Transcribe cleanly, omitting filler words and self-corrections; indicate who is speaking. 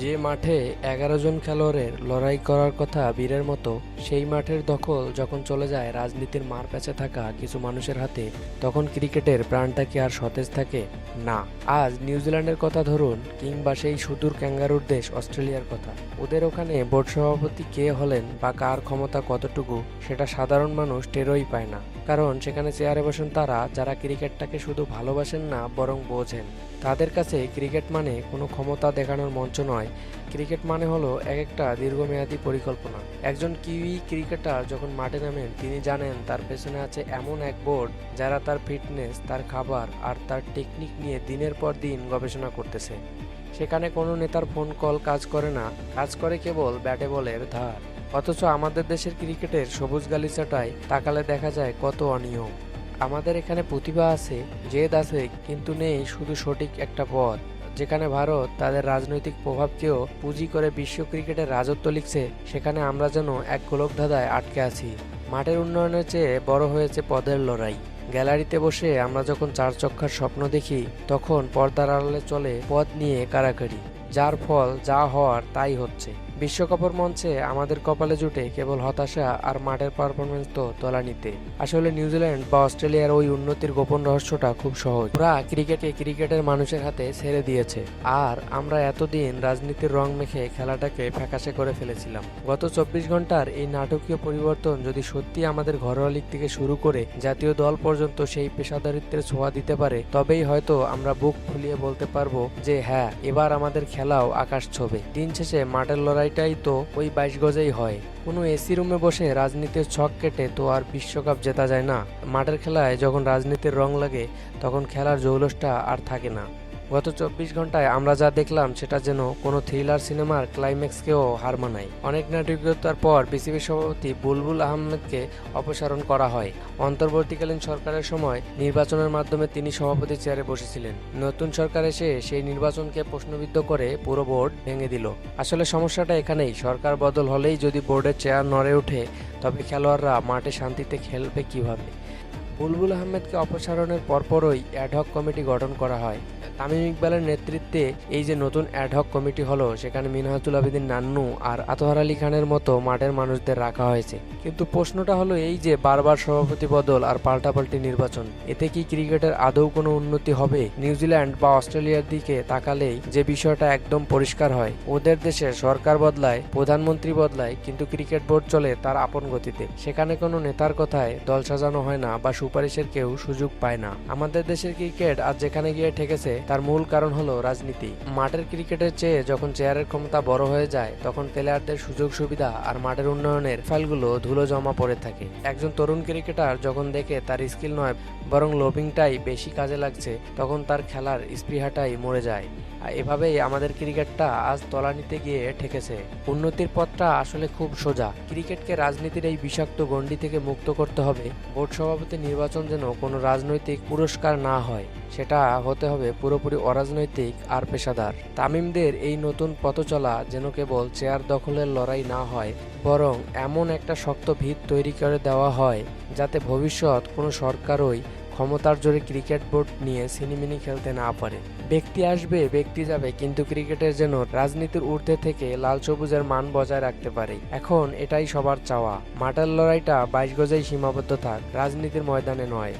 Speaker 1: যে মাঠে ১১ জন খেলোয়াড়ের লড়াই করার কথা বীরের মতো, সেই মাঠের দখল যখন চলে যায় রাজনীতির মারপ্যাঁচে থাকা কিছু মানুষের হাতে, তখন ক্রিকেটের প্রাণটা কি আর সতেজ থাকে? না। আজ নিউজিল্যান্ডের কথা ধরুন, কিংবা সেই সুদূর ক্যাঙ্গারুর দেশ অস্ট্রেলিয়ার কথা। ওদের ওখানে বোর্ড সভাপতি কে হলেন বা কার ক্ষমতা কতটুকু, সেটা সাধারণ মানুষ টেরই পায় না। কারণ সেখানে চেয়ারে বসেন তারা যারা ক্রিকেটটাকে শুধু ভালোবাসেন না, বরং বোঝেন। তাদের কাছে ক্রিকেট মানে কোনো ক্ষমতা দেখানোর মঞ্চ নয়, ক্রিকেট মানে হলো এক একটা দীর্ঘমেয়াদী পরিকল্পনা। একজন কিউই ক্রিকেটার যখন মাঠে নামেন, তিনি জানেন তার পেছনে আছে এমন এক বোর্ড যারা তার ফিটনেস, তার খাবার আর তার টেকনিক নিয়ে দিনের পর দিন গবেষণা করতেছে। সেখানে কোনো নেতার ফোন কল কাজ করে না, কাজ করে কেবল ব্যাটে বলের ধার। অথচ আমাদের দেশের ক্রিকেটের সবুজ গালিচাটায় তাকালে দেখা যায় কত অনিয়ম। আমাদের এখানে প্রতিভা আছে, জেদ আছে, কিন্তু নেই শুধু সঠিক একটা পথ। যেখানে ভারত তাদের রাজনৈতিক প্রভাবকেও পুঁজি করে বিশ্ব ক্রিকেটের রাজত্ব লিখছে, সেখানে আমরা যেন এক গোলকধাঁধায় আটকে আছি। মাঠের উন্নয়নের চেয়ে বড় হয়েছে পদের লড়াই। গ্যালারিতে বসে আমরা যখন চার চক্কার স্বপ্ন দেখি, তখন পর্দার আড়ালে চলে পদ নিয়ে কাড়াকাড়ি, যার ফল যা হওয়ার তাই হচ্ছে। বিশ্বকাপের মঞ্চে আমাদের কপালে জুটে কেবল হতাশা আর মাঠের পারফরমেন্স তো তলানিতে। আসলে নিউজিল্যান্ড বা অস্ট্রেলিয়ার ওই উন্নতির গোপন রহস্যটা খুব সহজ। ওরা ক্রিকেটকে ক্রিকেটের মানুষের হাতে ছেড়ে দিয়েছে, আর আমরা এতদিন রাজনীতির রং মেখে খেলাটাকে ফ্যাকাশে করে ফেলেছিলাম। গত ২৪ ঘন্টার এই নাটকীয় পরিবর্তন যদি সত্যি আমাদের ঘরোয়া লিগ থেকে শুরু করে জাতীয় দল পর্যন্ত সেই পেশাদারিত্বের ছোঁয়া দিতে পারে, তবেই হয়তো আমরা বুক ফুলিয়ে বলতে পারবো যে হ্যাঁ, এবার আমাদের খেলাও আকাশ ছোঁবে। দিন শেষে মাঠের লড়াইটাই তো ওই ২২ গজেই হয়। কোনো এসি রুমে বসে রাজনীতির ছক কেটে তো আর বিশ্বকাপ জেতা যায় না। মাঠের খেলায় যখন রাজনীতির রং লাগে, তখন খেলার জৌলসটা আর থাকে না। গত ২৪ ঘন্টায় আমরা যা দেখলাম, সেটা যেন কোনো থ্রিলার সিনেমার ক্লাইম্যাক্সকেও হার মানায়। অনেক নাটকীয়তার পর বিসিবি সভাপতি বুলবুল আহমেদকে অপসারণ করা হয়। অন্তর্বর্তীকালীন সরকারের সময় নির্বাচনের মাধ্যমে তিনি সভাপতি চেয়ারে বসেছিলেন। নতুন সরকার এসে সেই নির্বাচনকে প্রশ্নবিদ্ধ করে পুরো বোর্ড ভেঙে দিল। আসলে সমস্যাটা এখানেই, সরকার বদল হলেই যদি বোর্ডের চেয়ার নড়ে ওঠে, তবে খেলোয়াড়রা মাঠে শান্তিতে খেলবে কিভাবে? বুলবুল আহমেদকে অপসারণের পরপরই অ্যাডহক কমিটি গঠন করা হয়। তামিম ইকবালের নেতৃত্বে এই যে নতুন অ্যাডহক কমিটি হলো, সেখানে মিনহাজুল আবেদিন নান্নু আর আতহার আলী খানের মতো মাঠের মানুষদের রাখা হয়েছে। কিন্তু প্রশ্নটা হলো এই যে বারবার সভাপতি বদল আর পাল্টাপাল্টি নির্বাচন, এতে কি ক্রিকেটের আদৌ কোনো উন্নতি হবে? নিউজিল্যান্ড বা অস্ট্রেলিয়ার দিকে তাকালেই যে বিষয়টা একদম পরিষ্কার হয়, ওদের দেশে সরকার বদলায়, প্রধানমন্ত্রী বদলায়, কিন্তু ক্রিকেট বোর্ড চলে তার আপন গতিতে। সেখানে কোনো নেতার কথায় দল সাজানো হয় না বা সুপারিশের কেউ সুযোগ পায় না। আমাদের দেশের ক্রিকেট আজ যেখানে গিয়ে ঠেকেছে, তার মূল কারণ হলো রাজনীতি। মাঠের ক্রিকেটের চেয়ে যখন চেয়ারের ক্ষমতা বড় হয়ে যায়, তখন প্লেয়ারদের সুযোগ সুবিধা আর মাঠের উন্নয়নের ফাইলগুলো ধুলো জমা পড়ে থাকে। একজন তরুণ ক্রিকেটার যখন দেখে তার স্কিল নয়, বরং লোবিংটাই বেশি কাজে লাগছে, তখন তার খেলার স্পৃহাটাই মরে যায়। আর এভাবেই আমাদের ক্রিকেটটা আজ তলানিতে গিয়ে ঠেকেছে। উন্নতির পথটা আসলে খুব সোজা। ক্রিকেটকে রাজনীতির এই বিষাক্ত গণ্ডি থেকে মুক্ত করতে হবে। বোর্ড সভাপতি নির্বাচন যেন কোনো রাজনৈতিক পুরস্কার না হয়, সেটা হতে হবে পুরোপুরি অরাজনৈতিক আর পেশাদার। তামিমদের এই নতুন পথচলা যেন কেবল চেয়ার দখলের লড়াই না হয়, বরং এমন একটা শক্ত ভিত তৈরি করে দেওয়া হয়, যাতে ভবিষ্যৎ কোনো সরকারই ক্ষমতার জোরে ক্রিকেট বোর্ড নিয়ে সিনিমিনি খেলতে না পারে। ব্যক্তি আসবে, ব্যক্তি যাবে, কিন্তু ক্রিকেটের যেন রাজনীতির ঊর্ধ্বে থেকে লাল সবুজের মান বজায় রাখতে পারে। এখন এটাই সবার চাওয়া, মাঠের লড়াইটা ২২ গজেই সীমাবদ্ধ থাক, রাজনীতির ময়দানে নয়।